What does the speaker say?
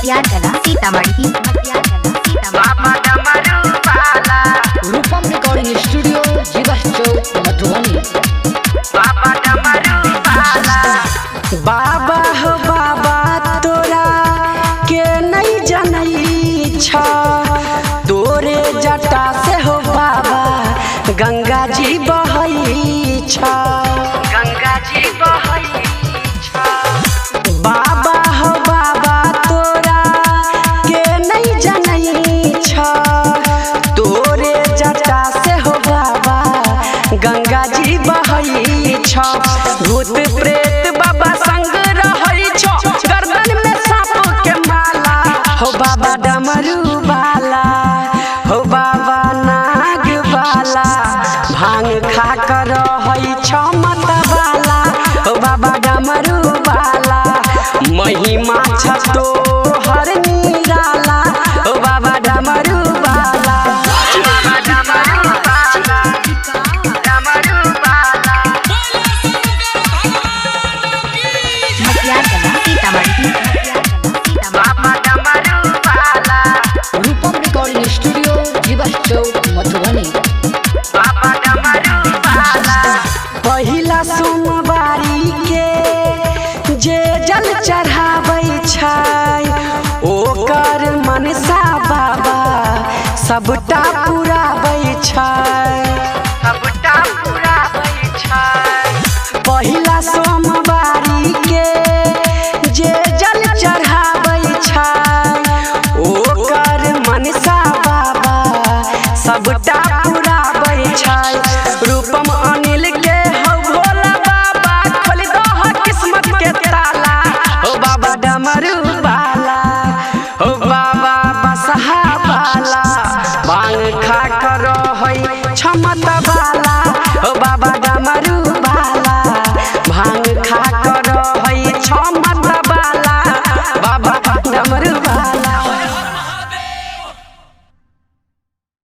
मसियागला सीतामढ़ी बाबा डमरू वाला रूपम रिकॉर्डिंग स्टूडियो जीवा चौक मधुबनी। बाबा डमरू वाला बाबा हो बाबा तोरा के नहीं जनई छा तोरे जटा से हो बाबा गंगा जी बहई छा गंगा जी बहई छा। बाबा हो बाबा तोरा के नहीं जनई छा तोरे जटा से हो बाबा गंगा जी बहई छा। भूत प्रेत बाबा संग रहई छो गर्दन में सांप के माला हो बाबा डमरू वाला हो बाबा नाग वाला भांग खा कर रहई छो मत वाला हो बाबा डमरू वाला महिमा छतो हर निराला हो बाबा डमरू वाला। बाबा डमरू वाला डमरू वाला मसियागला सीतामढ़ी बाबा डमरू वाला रूपम रिकॉर्डिंग स्टूडियो जीवा चौक मधुबनी। बाबा डमरू वाला पहिला सोमवारी के जे जल चढ़ाबै छै ओकर मनसा बाबा सबटा पुराबै छै सबटा पुराबै छै। पहिला सोमवारी के जे जल चढ़ाबै छै ओकर मनसा बाबा सबटा पुराबै छै। रूपम अनिल के हो भोला बाबा खोल दह किस्मत के ताला हो बाबा डमरू वाला हो बाबा बसहा वाला भांग खा कर रहई क्षमता वाला